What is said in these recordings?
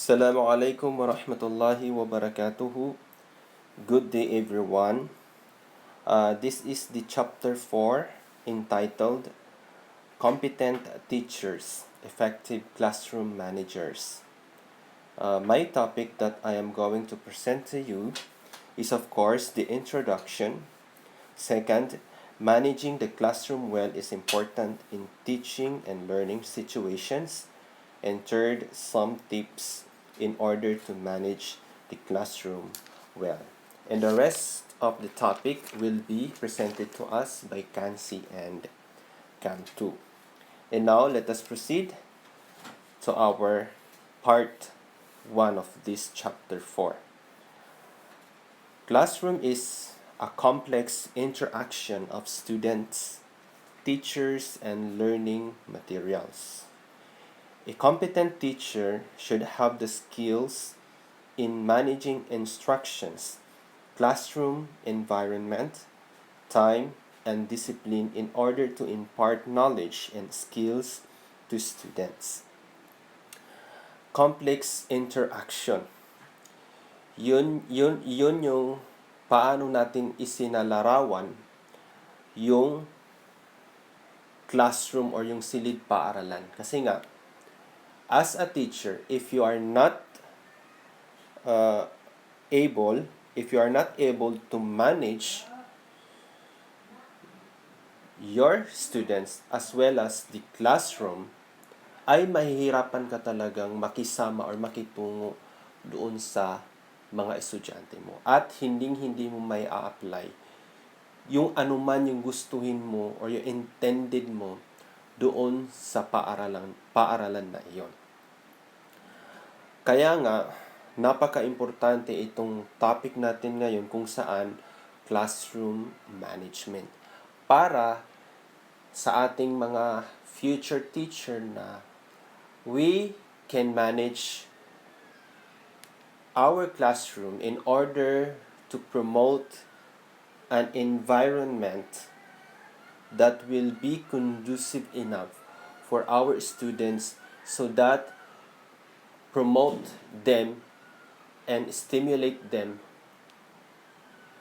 Assalamualaikum warahmatullahi wabarakatuh. Good day, everyone. This is the chapter 4 entitled Competent Teachers, Effective Classroom Managers. My topic that I am going to present to you is, of course, the introduction. Second, managing the classroom well is important in teaching and learning situations. And third, some tips in order to manage the classroom well. And the rest of the topic will be presented to us by Kansi and Cam2. And now let us proceed to our part 1 of this chapter 4. Classroom is a complex interaction of students, teachers, and learning materials. A competent teacher should have the skills in managing instructions, classroom environment, time, and discipline in order to impart knowledge and skills to students. Complex interaction. Yun yung paano natin isinalarawan yung classroom or yung silid paaralan. Kasi nga, as a teacher, if you are not able to manage your students as well as the classroom, ay mahihirapan ka talagang makisama or makitungo doon sa mga estudyante mo. At hindi mo may a-apply yung anuman yung gustuhin mo or yung intended mo doon sa paaralan na iyon. Kaya nga, napaka-importante itong topic natin ngayon kung saan classroom management. Para sa ating mga future teacher na we can manage our classroom in order to promote an environment that will be conducive enough for our students so that promote them and stimulate them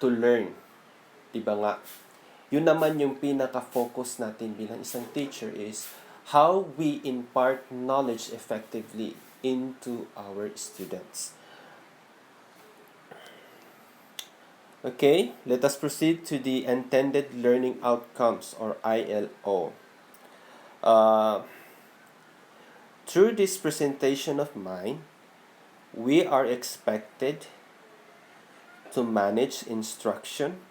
to learn. Diba nga? Yun naman yung pinaka-focus natin bilang isang teacher is how we impart knowledge effectively into our students. Okay, let us proceed to the intended learning outcomes or ILO. Through this presentation of mine, we are expected to manage instruction,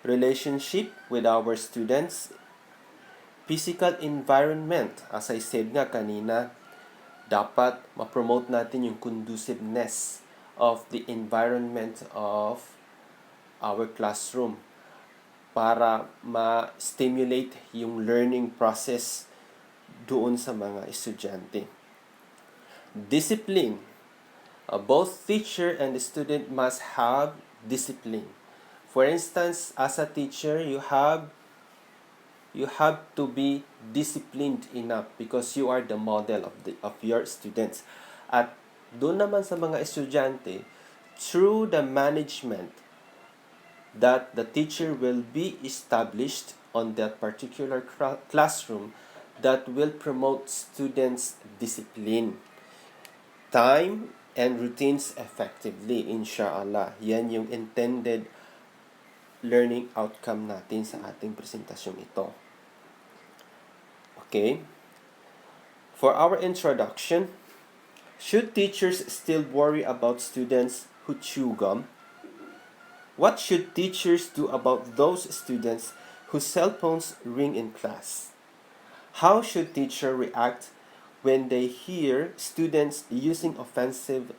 relationship with our students, physical environment. As I said nga kanina, dapat ma-promote natin yung conduciveness of the environment of our classroom para ma-stimulate yung learning process doon sa mga estudyante. Discipline. Both teacher and the student must have discipline. For instance, as a teacher, you have to be disciplined enough because you are the model of your students. At doon naman sa mga estudyante, through the management that the teacher will be established on that particular classroom that will promote students' discipline, time, and routines effectively, inshallah. Yan yung intended learning outcome natin sa ating presentasyong ito. Okay? For our introduction, should teachers still worry about students who chew gum? What should teachers do about those students whose cell phones ring in class? How should teachers react when they hear students using offensive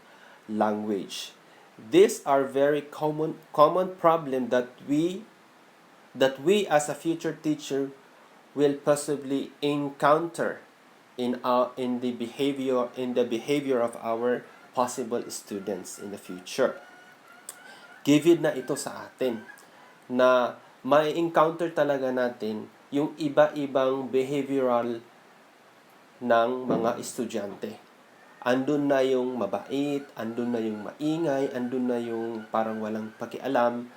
language? These are very common problem that we as a future teacher will possibly encounter in the behavior of our possible students in the future. Given na ito sa atin na may encounter talaga natin yung iba-ibang behavioral ng mga estudyante. Andun na yung mabait, andun na yung maingay, andun na yung parang walang pakialam.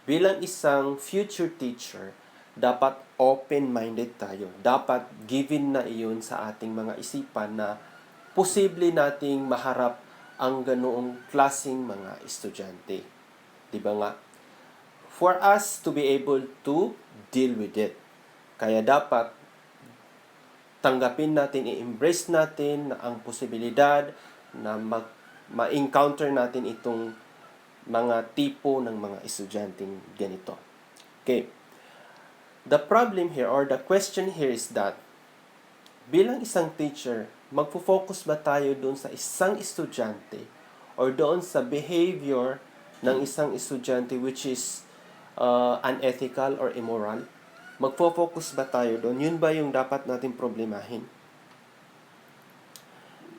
Bilang isang future teacher, dapat open-minded tayo. Dapat given na iyon sa ating mga isipan na posible nating maharap ang ganoong klaseng mga estudyante. Di ba nga? For us to be able to deal with it. Kaya dapat tanggapin natin, i-embrace natin ang posibilidad na ma-encounter natin itong mga tipo ng mga estudyanteng ganito. Okay. The problem here or the question here is that bilang isang teacher, magfo-focus ba tayo doon sa isang estudyante or doon sa behavior ng isang estudyante which is unethical or immoral? Magfo-focus ba tayo doon? Yun ba yung dapat natin problemahin?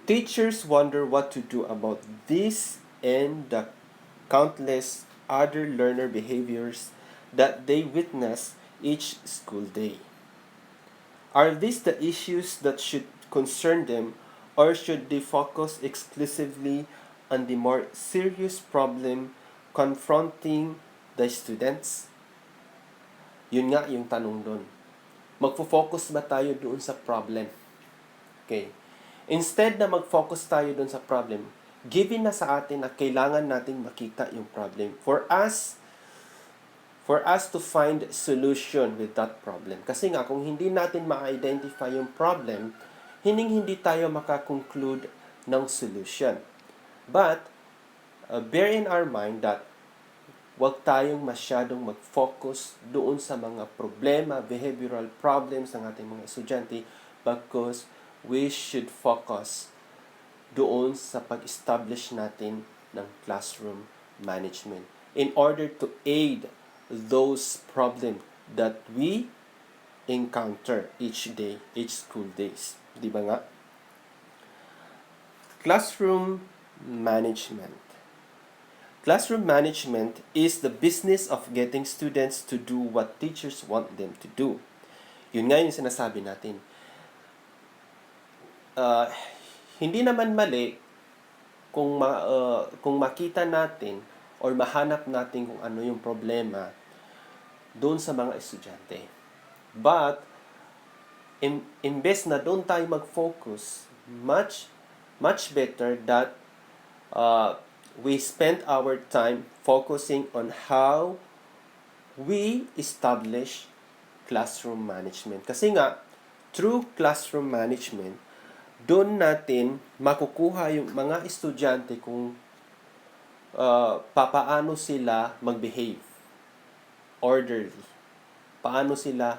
Teachers wonder what to do about this and the countless other learner behaviors that they witness each school day. Are these the issues that should concern them, or should they focus exclusively on the more serious problem confronting the students? Yun nga yung tanong doon. Magfo-focus ba tayo doon sa problem? Okay. Instead na mag-focus tayo doon sa problem, given na sa atin na kailangan nating makita yung problem for us to find solution with that problem. Kasi nga, kung hindi natin ma-identify yung problem, hindi tayo makakonclude ng solution. But, bear in our mind that huwag tayong masyadong mag-focus doon sa mga problema, behavioral problems ng ating mga estudyante because we should focus doon sa pag-establish natin ng classroom management in order to aid those problems that we encounter each day, each school days. Di ba nga? Classroom management. Classroom management is the business of getting students to do what teachers want them to do. Yun nga yung sinasabi natin. Hindi naman mali kung makita natin or mahanap natin kung ano yung problema doon sa mga estudyante. But, imbes na doon tayo mag-focus, much better that we spend our time focusing on how we establish classroom management. Kasi nga, through classroom management, doon natin makukuha yung mga estudyante kung paano sila mag-behave orderly. Paano sila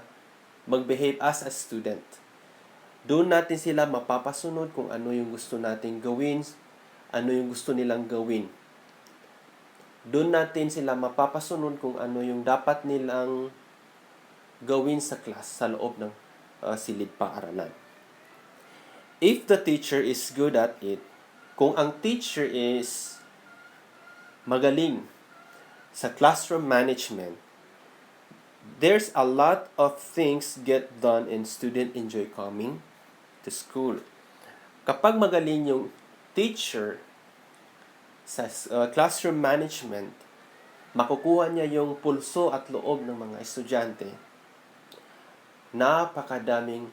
mag-behave as a student. Doon natin sila mapapasunod kung ano yung gusto nating gawin, ano yung gusto nilang gawin. Doon natin sila mapapasunod kung ano yung dapat nilang gawin sa class, sa loob ng silid-paaralan. If the teacher is good at it, kung ang teacher is magaling sa classroom management, there's a lot of things get done and student enjoy coming to school. Kapag magaling yung teacher sa classroom management, makukuha niya yung pulso at loob ng mga estudyante. Napakadaming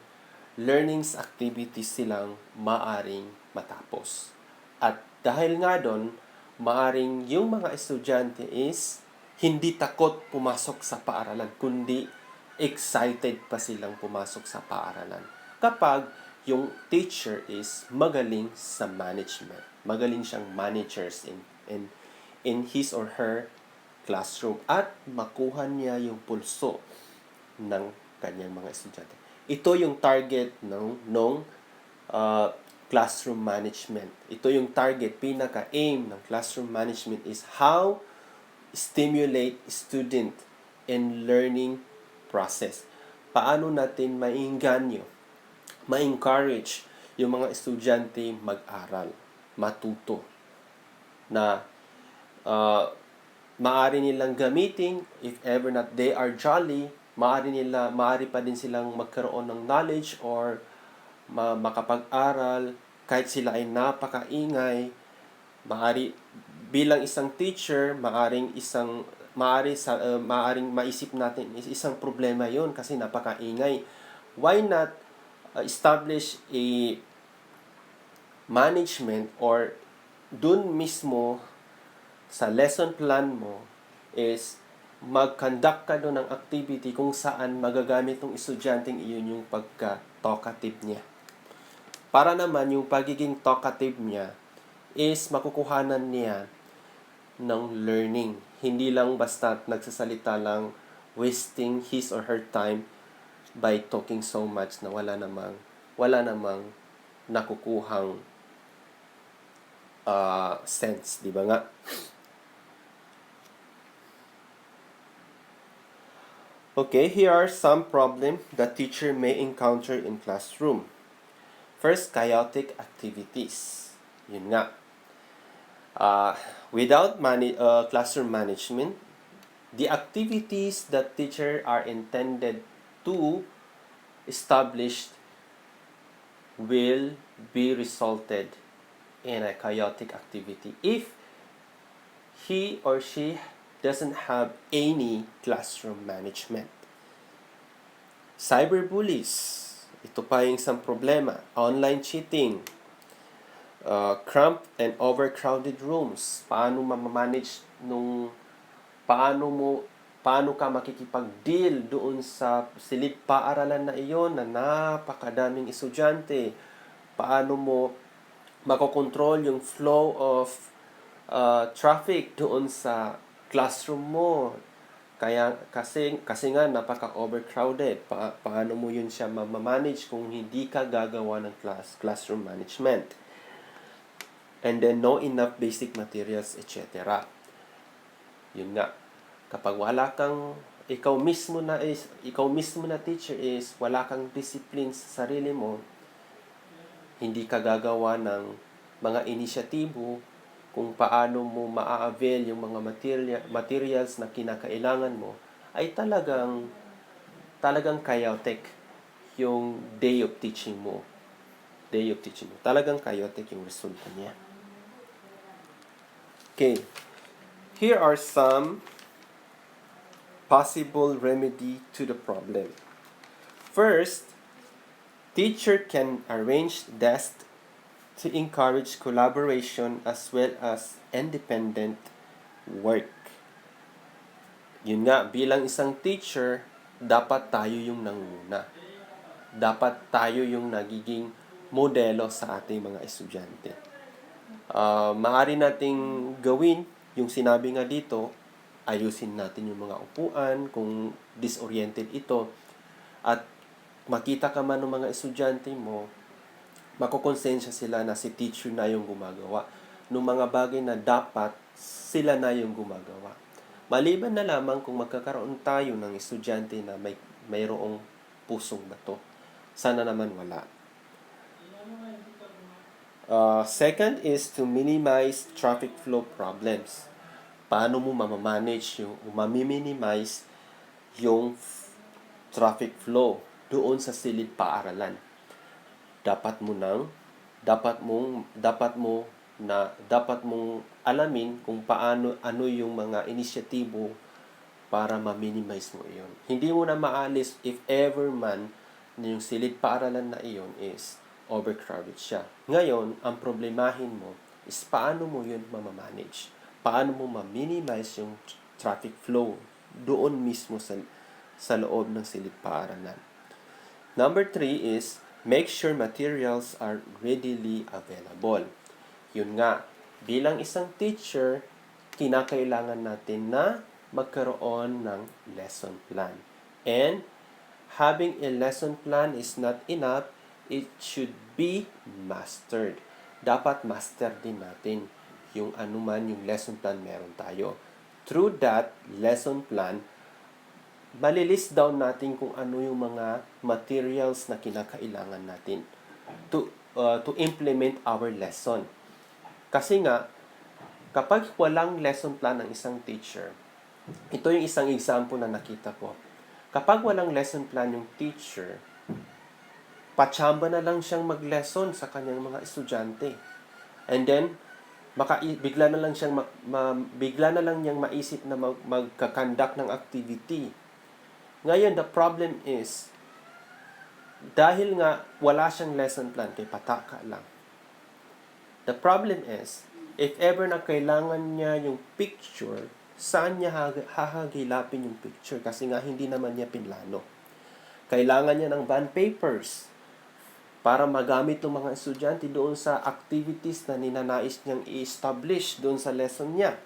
learnings activities silang maaring matapos. At dahil nga doon, maaring yung mga estudyante is hindi takot pumasok sa paaralan, kundi excited pa silang pumasok sa paaralan. Kapag yung teacher is magaling sa management, magaling siyang managers in his or her classroom at makuha niya yung pulso ng kanyang mga estudyante. Ito yung target ng classroom management. Ito yung target, pinaka-aim ng classroom management is how stimulate student in learning process. Paano natin maingganyo, ma-encourage yung mga estudyante mag-aral, matuto, na maaari nilang gamitin if ever not they are jolly, maaari pa din silang magkaroon ng knowledge or makapag-aral kahit sila ay napakaingay, bilang isang teacher, maaring maisip natin isang problema 'yon kasi napakaingay. Why not establish a management or dun mismo sa lesson plan mo is mag-conduct ka doon ng activity kung saan magagamit ng estudyanteng iyon yung pagka-talkative niya. Para naman yung pagiging talkative niya is makukuhanan niya ng learning. Hindi lang basta nagsasalita lang, wasting his or her time by talking so much na wala namang nakukuhang sense, di ba nga? Okay, here are some problems that teacher may encounter in classroom. First, chaotic activities. Yun nga. Without classroom management, the activities that teacher are intended to establish will be resulted in a chaotic activity if he or she doesn't have any classroom management. Cyberbullies. Ito pa yung isang problema. Online cheating. Cramped and overcrowded rooms. Paano ma-manage paano ka makikipag-deal doon sa silid paaralan na iyon na napakadaming estudyante? Paano mo makokontrol yung flow of traffic doon sa classroom mo? Kasi nga napaka-overcrowded. Paano mo yun siya ma-manage kung hindi ka gagawa ng classroom management? And then no enough basic materials, etc. Yun nga. Kapag wala kang ikaw mismo na teacher is wala kang discipline sa sarili mo, hindi ka gagawa ng mga inisyatibo kung paano mo maa-avail yung mga materials na kinakailangan mo, ay talagang chaotic yung day of teaching mo. Talagang chaotic yung resulta niya. Okay. Here are some possible remedy to the problem. First, teacher can arrange desks to encourage collaboration as well as independent work. Yun nga, bilang isang teacher, dapat tayo yung nanguna. Dapat tayo yung nagiging modelo sa ating mga estudyante. Maaari nating gawin yung sinabi nga dito, ayusin natin yung mga upuan kung disoriented ito, at makita ka man ng mga estudyante mo, makukonsensya sila na si teacher na yung gumagawa ng mga bagay na dapat sila na yung gumagawa. Maliban na lamang kung magkakaroon tayo ng estudyante na mayroong pusong bato. Sana naman wala. Second is to minimize traffic flow problems. Paano mo mamamanage mami-minimize yung traffic flow doon sa silid paaralan? Dapat mong alamin kung ano yung mga inisyatibo para ma-minimize mo iyon. Hindi mo na maalis if ever man na yung silid paaralan na iyon is overcrowded siya. Ngayon, ang problemahin mo is paano mo yun mamamanage. Paano mo ma-minimize yung traffic flow doon mismo sa loob ng silid paaralan. Number 3 is make sure materials are readily available. Yun nga, bilang isang teacher, kinakailangan natin na magkaroon ng lesson plan. And having a lesson plan is not enough, it should be mastered. Dapat master din natin yung anuman yung lesson plan meron tayo. Through that lesson plan, malilist down natin kung ano yung mga materials na kinakailangan natin to implement our lesson. Kasi nga, kapag walang lesson plan ng isang teacher, ito yung isang example na nakita ko. Kapag walang lesson plan yung teacher, Patsamba na lang siyang mag-lesson sa kanyang mga estudyante. And then, bigla na lang siyang bigla na lang niyang maisip na magka-conduct ng activity. Ngayon, the problem is, dahil nga wala siyang lesson plan, kay pataka lang. The problem is, if ever na kailangan niya yung picture, saan niya hahagilapin yung picture? Kasi nga hindi naman niya pinlano. Kailangan niya ng bond papers para magamit ng mga estudyante doon sa activities na ninanais niyang i-establish doon sa lesson niya.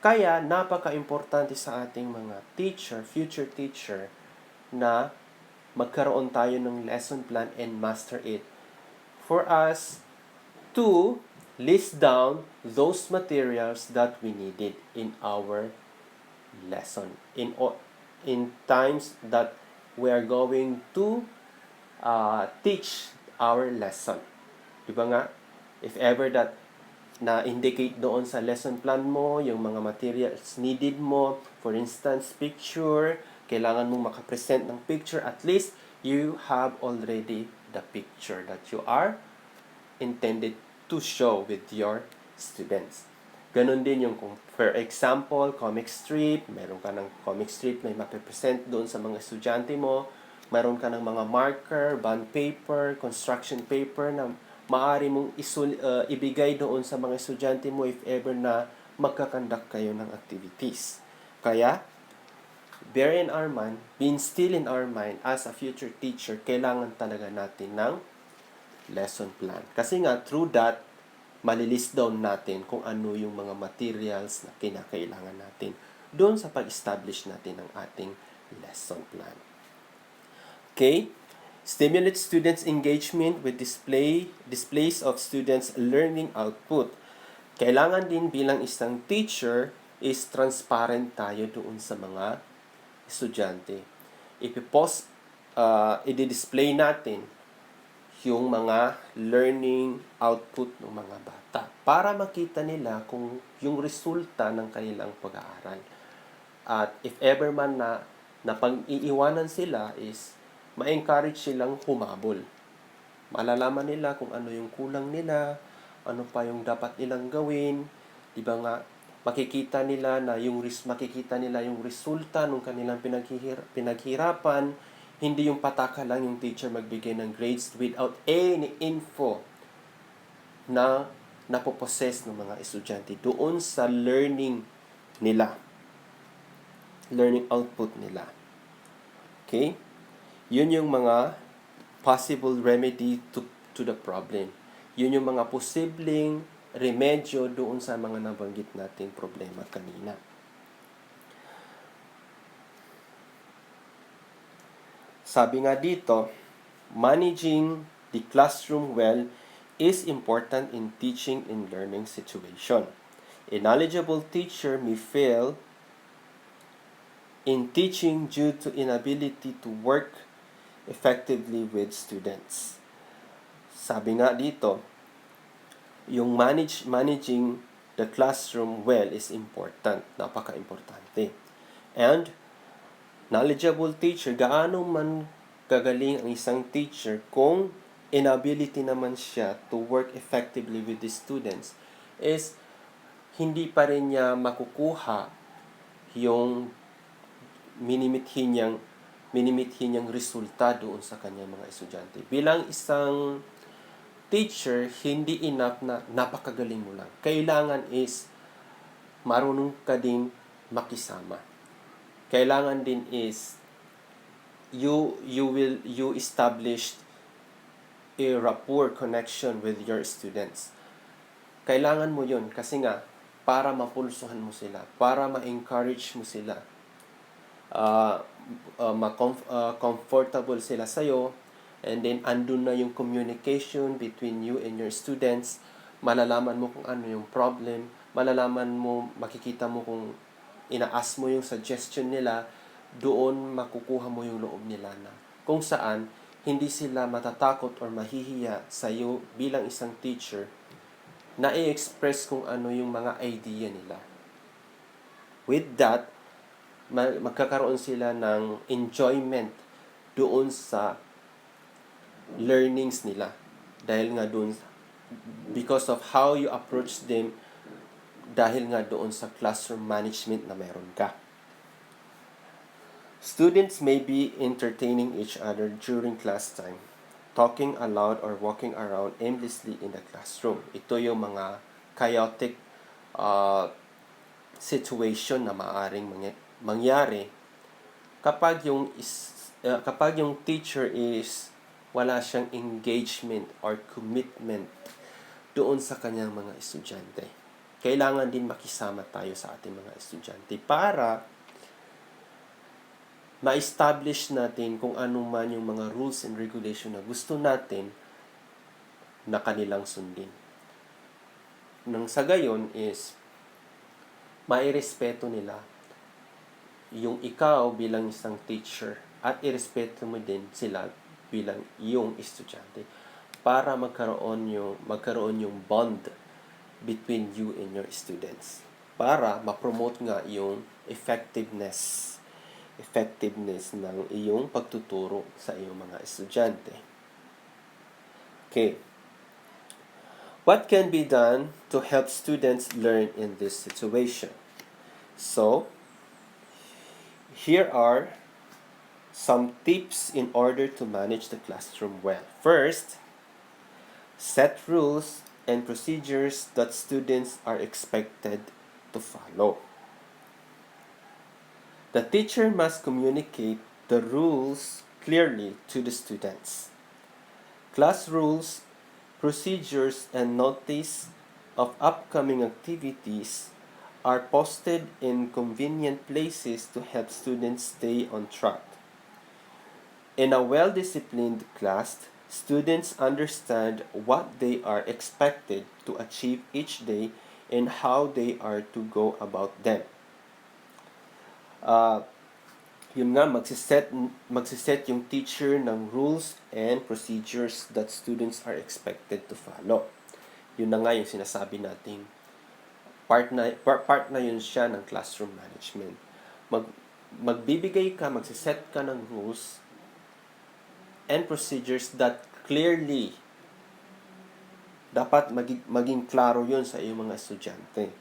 Kaya, napaka-importante sa ating mga teacher, future teacher, na magkaroon tayo ng lesson plan and master it for us to list down those materials that we needed in our lesson in times that we are going to teach our lesson. Diba nga? If ever that na-indicate doon sa lesson plan mo, yung mga materials needed mo, for instance, picture, kailangan mong makapresent ng picture, at least you have already the picture that you are intended to show with your students. Ganon din yung kung, for example, comic strip, meron ka ng comic strip na mapipresent doon sa mga estudyante mo, meron ka ng mga marker, bond paper, construction paper na maaari mong ibigay doon sa mga estudyante mo if ever na magkakandak kayo ng activities. Kaya, bear in our mind, instill in our mind as a future teacher, kailangan talaga natin ng lesson plan. Kasi nga, through that, malilist down natin kung ano yung mga materials na kinakailangan natin doon sa pag-establish natin ng ating lesson plan. Okay? Stimulate students' engagement with displays of students' learning output. Kailangan din bilang isang teacher is transparent tayo doon sa mga estudyante. I-display natin yung mga learning output ng mga bata para makita nila kung yung resulta ng kanilang pag-aaral. At if ever man na pag-iiwanan sila is ma-encourage silang humabol. Malalaman nila kung ano yung kulang nila, ano pa yung dapat nilang gawin, 'di ba nga? Makikita nila yung resulta ng kanilang pinaghirapan, hindi yung pataka lang yung teacher magbigay ng grades without any info na napopossess ng mga estudyante doon sa learning nila. Learning output nila. Okay? Yun yung mga possible remedy to the problem. Yun yung mga posibleng remedyo doon sa mga nabanggit nating problema kanina. Sabi nga dito, managing the classroom well is important in teaching and learning situation. A knowledgeable teacher may fail in teaching due to inability to work effectively with students. Sabi nga dito, yung managing the classroom well is important, napaka-importante. And knowledgeable teacher, gaano man gagaling ang isang teacher kung inability naman siya to work effectively with the students, is hindi pa rin niya makukuha yung minimithi niyang resulta doon sa kanyang mga estudyante. Bilang isang teacher, hindi enough na napakagaling mo lang. Kailangan is marunong ka din makisama. Kailangan din is you establish a rapport connection with your students. Kailangan mo yun kasi nga para mapulsuhan mo sila, para ma-encourage mo sila, comfortable sila sa'yo, and then andun na yung communication between you and your students. Malalaman mo kung ano yung problem, makikita mo kung ina-ask mo yung suggestion nila, doon makukuha mo yung loob nila na kung saan hindi sila matatakot or mahihiya sa iyo bilang isang teacher na i-express kung ano yung mga idea nila. With that, magkakaroon sila ng enjoyment doon sa learnings nila. Dahil nga doon, because of how you approach them, dahil nga doon sa classroom management na meron ka. Students may be entertaining each other during class time, talking aloud or walking around aimlessly in the classroom. Ito yung mga chaotic situation na maaring mangyari kapag yung teacher is wala siyang engagement or commitment doon sa kanyang mga estudyante. Kailangan din makisama tayo sa ating mga estudyante para ma-establish natin kung ano man yung mga rules and regulation na gusto natin na kanilang sundin. Nang sa gayon is mairespeto nila yung ikaw bilang isang teacher at irespeto mo din sila bilang iyong estudyante para magkaroon yung bond between you and your students para ma-promote nga yung effectiveness ng iyong pagtuturo sa iyong mga estudyante. Okay. What can be done to help students learn in this situation? So, here are some tips in order to manage the classroom well. First, set rules and procedures that students are expected to follow. The teacher must communicate the rules clearly to the students. Class rules, procedures, and notice of upcoming activities are posted in convenient places to help students stay on track. In a well-disciplined class, students understand what they are expected to achieve each day and how they are to go about them. Yun nga, magsiset yung teacher ng rules and procedures that students are expected to follow. Yun na nga yung sinasabi nating part na yun siya ng classroom management. Magsiset ka ng rules and procedures that clearly dapat maging klaro yun sa iyong mga estudyante.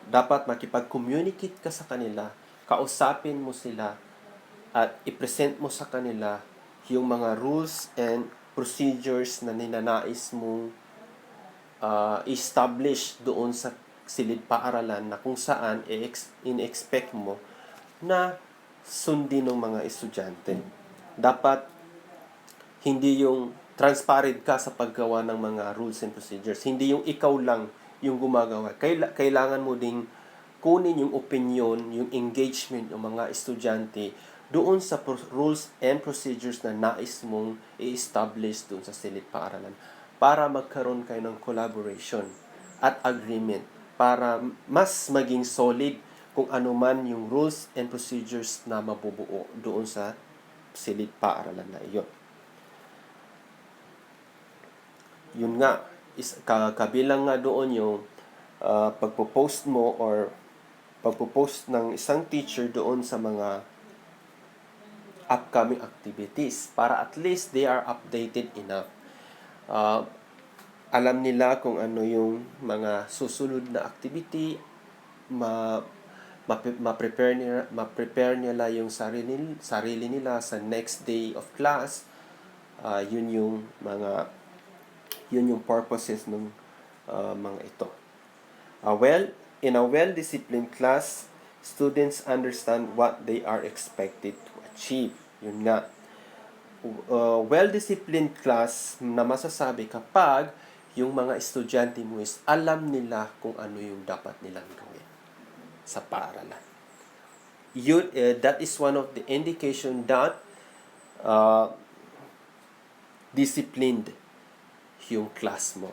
Dapat makipag-communicate ka sa kanila, kausapin mo sila, at i-present mo sa kanila yung mga rules and procedures na ninanais mong establish doon sa silid paaralan na kung saan in-expect mo na sundin ng mga estudyante. Dapat hindi yung transparent ka sa paggawa ng mga rules and procedures. Hindi yung ikaw lang yung gumagawa. Kailangan mo ding kunin yung opinion, yung engagement ng mga estudyante doon sa rules and procedures na nais mong i-establish doon sa silid paaralan para magkaroon kayo ng collaboration at agreement para mas maging solid kung ano man yung rules and procedures na mabubuo doon sa silid paaralan na iyon. Yun nga, kabilang nga doon yung pagpo-post mo or pagpo-post ng isang teacher doon sa mga upcoming activities para at least they are updated enough. Alam nila kung ano yung mga susunod na activity, ma-prepare nila yung sarili nila sa next day of class. Yun yung purposes ng mga ito. In a well-disciplined class, students understand what they are expected to achieve. Yun nga. Well-disciplined class na masasabi kapag yung mga estudyante mo is alam nila kung ano yung dapat nilang gawin sa paaralan. That is one of the indication that disciplined yung class mo.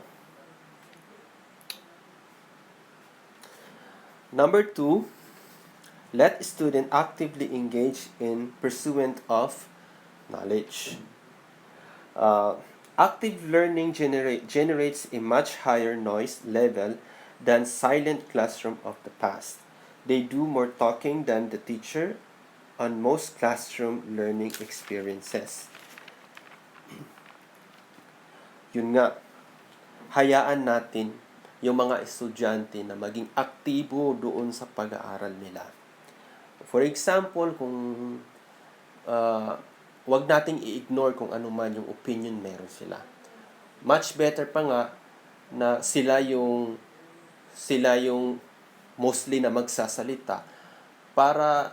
Number 2, let student actively engage in pursuit of knowledge. Active learning generates a much higher noise level than silent classroom of the past. They do more talking than the teacher on most classroom learning experiences. yun nga, hayaan natin yung mga estudyante na maging aktibo doon sa pag-aaral nila. For example, kung wag nating i-ignore kung ano man yung opinion meron sila. Much better pa nga na sila yung mostly na magsasalita para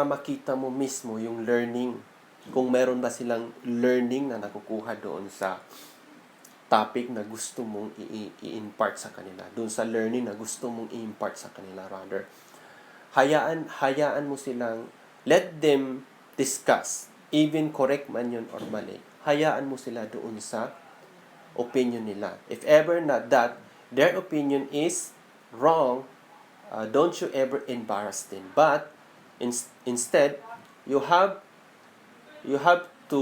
makita mo mismo yung learning, kung meron ba silang learning na nakukuha doon sa topic na gusto mong i-impart sa kanila, doon sa learning na gusto mong i-impart sa kanila. Rather, hayaan mo silang, let them discuss, even correct man yun or mali, hayaan mo sila doon sa opinion nila. If ever not that their opinion is wrong, don't you ever embarrass them, but instead you have to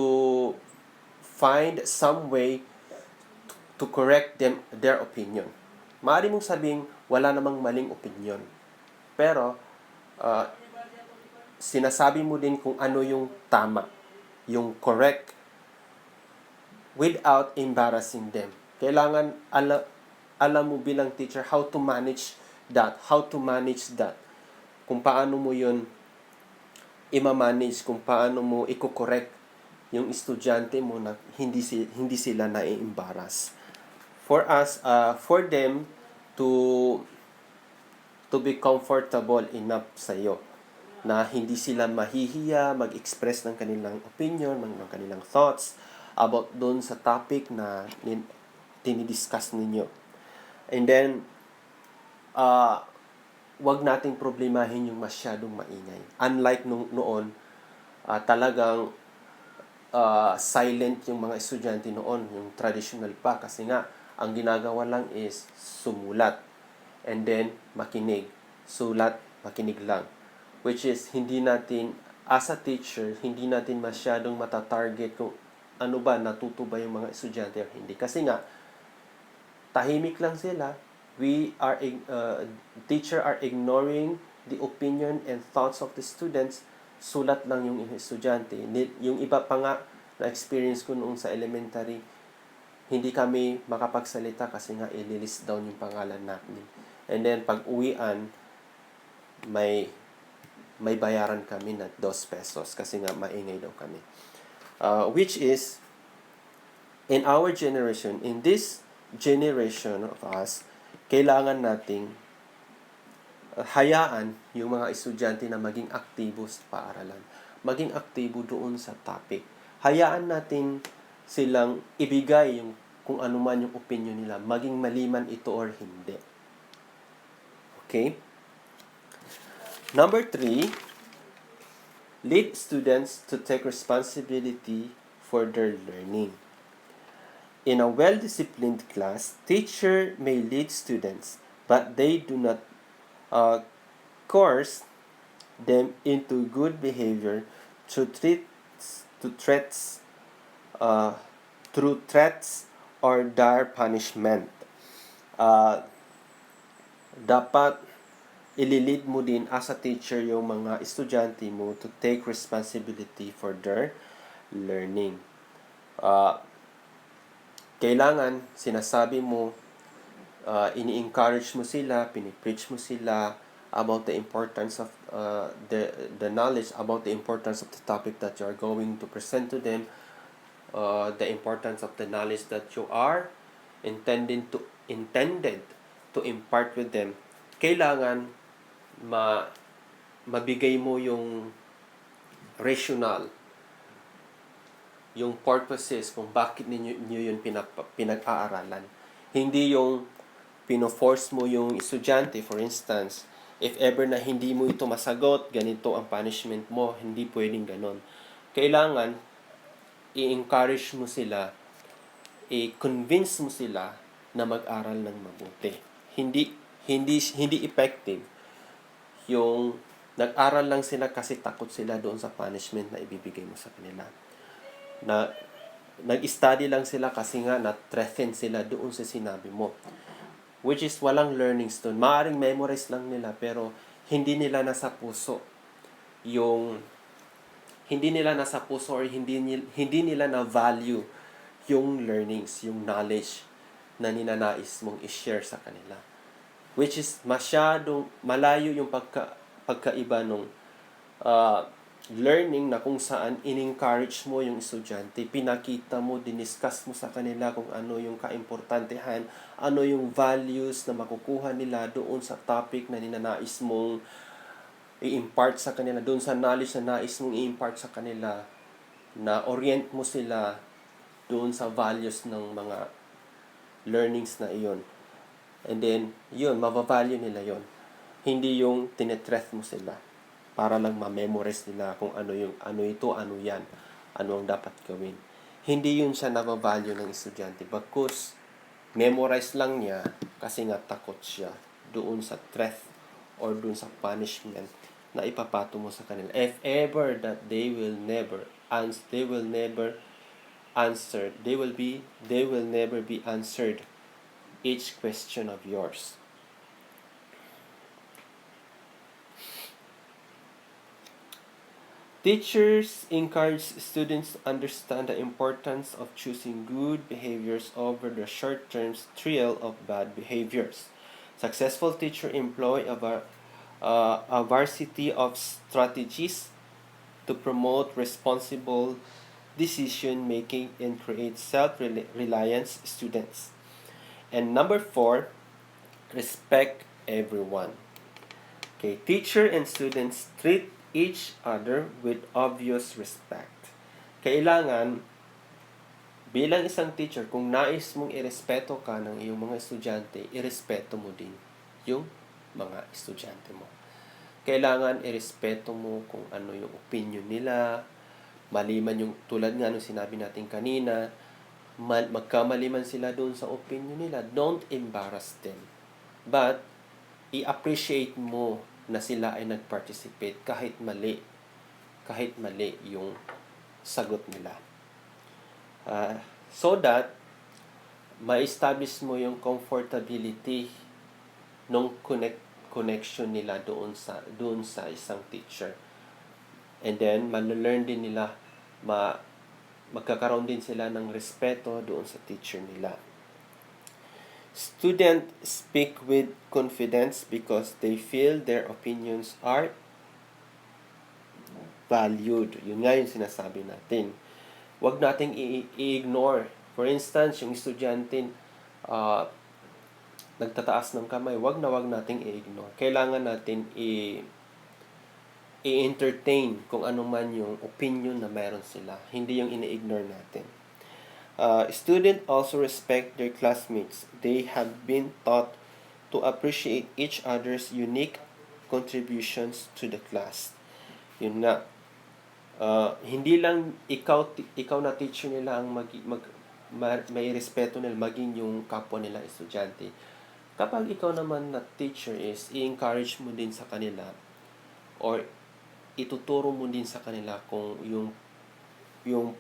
find some way to correct their opinion. Maaari mong sabing wala namang maling opinion, pero sinasabi mo din kung ano yung tama, yung correct, without embarrassing them. Kailangan alam mo bilang teacher how to manage that, kung paano mo yun i-manage, kung paano mo i-correct yung estudyante mo na hindi sila na-embarrass. For us, for them to be comfortable enough sa iyo, na hindi sila mahihiya mag-express ng kanilang opinion, ng kanilang thoughts about doon sa topic na dinidiscuss ninyo. And then, wag nating problemahin yung masyadong maingay. Unlike noon, talagang silent yung mga estudyante noon, yung traditional pa, kasi nga, ang ginagawa lang is sumulat and then makinig. Sulat, makinig lang. Which is, hindi natin, as a teacher, hindi natin masyadong matatarget kung ano ba, natuto ba yung mga estudyante o hindi. Kasi nga, tahimik lang sila. Teacher are ignoring the opinion and thoughts of the students. Sulat lang yung estudyante. Yung iba pa nga, na-experience ko noong sa elementary, hindi kami makapagsalita kasi nga i-list down yung pangalan natin. And then, pag uwian, may bayaran kami na 2 pesos kasi nga maingay daw kami. Which is, in our generation, in this generation of us, kailangan nating hayaan yung mga estudyante na maging aktibo sa paaralan. Maging aktibo doon sa topic. Hayaan natin silang ibigay yung kung ano man yung opinion nila, maging maliman ito or hindi. Okay? Number 3, lead students to take responsibility for their learning. In a well-disciplined class, teacher may lead students, but they do not coerce them into good behavior through threats or dire punishment. Dapat ililid mo din as a teacher yung mga estudyante mo to take responsibility for their learning. Kailangan sinasabi mo, ini-encourage mo sila, pinipreach mo sila about the importance of the knowledge, about the importance of the topic that you are going to present to them, the importance of the knowledge that you are intended to impart with them. Kailangan mabigay mo yung rational, yung purposes kung bakit niyo yun pinag-aaralan. Hindi yung pino-force mo yung estudyante. For instance, if ever na hindi mo ito masagot, ganito ang punishment mo, hindi pwedeng ganon. Kailangan i-encourage mo sila, i-convince mo sila na mag-aral ng mabuti. Hindi effective yung nag-aral lang sila kasi takot sila doon sa punishment na ibibigay mo sa kanila. Na nag-study lang sila kasi nga na-threaten sila doon sa sinabi mo. Which is walang learnings doon. Maaring memorize lang nila pero hindi nila nasa puso or hindi nila na value yung learnings, yung knowledge na ninanais mong i-share sa kanila. Which is masyadong malayo yung pagkaiba nung learning na kung saan in-encourage mo yung estudyante, pinakita mo, diniscuss mo sa kanila kung ano yung kaimportantehan, ano yung values na makukuha nila doon sa topic na ninanais mong i-impart sa kanila, doon sa knowledge na nais mong i-impart sa kanila, na orient mo sila doon sa values ng mga learnings na iyon. And then, yun, mabavalue nila yun. Hindi yung tinetreth mo sila para lang ma-memorize nila kung ano yung ano ito, ano yan, ano ang dapat gawin. Hindi yun siya nabavalue ng estudyante. Bagkus, memorize lang niya kasi nga takot siya doon sa threat or doon sa punishment na ipapato mo sa kanila. If ever that they will never never be answered each question of yours. Teachers encourage students to understand the importance of choosing good behaviors over the short-term thrill of bad behaviors. Successful teachers employ a varsity of strategies to promote responsible decision-making and create self-reliance students. And number 4, respect everyone. Okay, teacher and students treat each other with obvious respect. Kailangan, bilang isang teacher, kung nais mong irespeto ka ng iyong mga estudyante, irespeto mo din yung mga estudyante mo. Kailangan irespeto mo kung ano yung opinion nila, maliman yung, tulad nga nung sinabi natin kanina, magkamaliman sila doon sa opinion nila, don't embarrass them. But, i-appreciate mo na sila ay nag-participate kahit mali yung sagot nila. So that, ma-establish mo yung comfortability ng connection nila doon sa isang teacher. And then, ma-learn din nila, magkakaroon din sila ng respeto doon sa teacher nila. Students speak with confidence because they feel their opinions are valued. Yun nga yung sinasabi natin. Huwag nating i-ignore. For instance, yung estudyante nagtataas ng kamay, wag nating i-ignore. Kailangan natin i-entertain kung ano man yung opinion na meron sila. Hindi yung ini-ignore natin. Students also respect their classmates. They have been taught to appreciate each other's unique contributions to the class. Yun nga. Hindi lang ikaw na teacher nila ang may respeto nila, maging yung kapwa nila estudyante. Kapag ikaw naman na teacher is, i-encourage mo din sa kanila or ituturo mo din sa kanila kung yung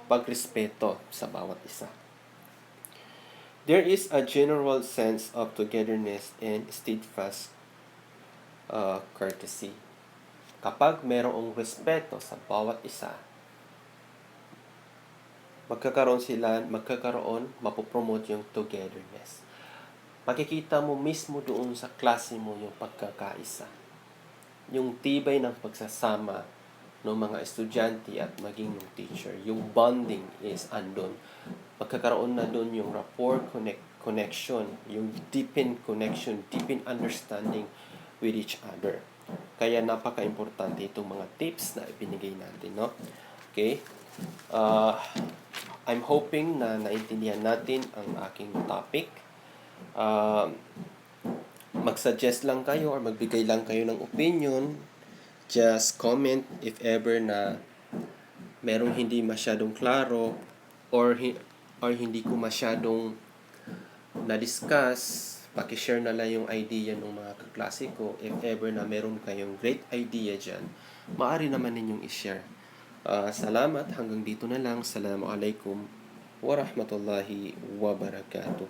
pagrespeto sa bawat isa. There is a general sense of togetherness and steadfast courtesy. Kapag merong respeto sa bawat isa, mapopromote yung togetherness. Makikita mo mismo doon sa klase mo yung pagkakaisa. Yung tibay ng pagsasama ng mga estudyante at maging yung teacher. Yung bonding is andun. Magkakaroon na doon yung rapport, connection, yung deepen connection, deepen understanding with each other. Kaya napaka-importante itong mga tips na ibinigay natin, no? Okay? I'm hoping na naintindihan natin ang aking topic. Mag-suggest lang kayo or magbigay lang kayo ng opinion. Just comment if ever na merong hindi masyadong klaro or hindi ko masyadong na-discuss. Paki-share na lang yung idea ng mga kaklase ko. If ever na meron kayong great idea dyan, maaari naman ninyong i-share. Salamat. Hanggang dito na lang. Assalamualaikum warahmatullahi wabarakatuh.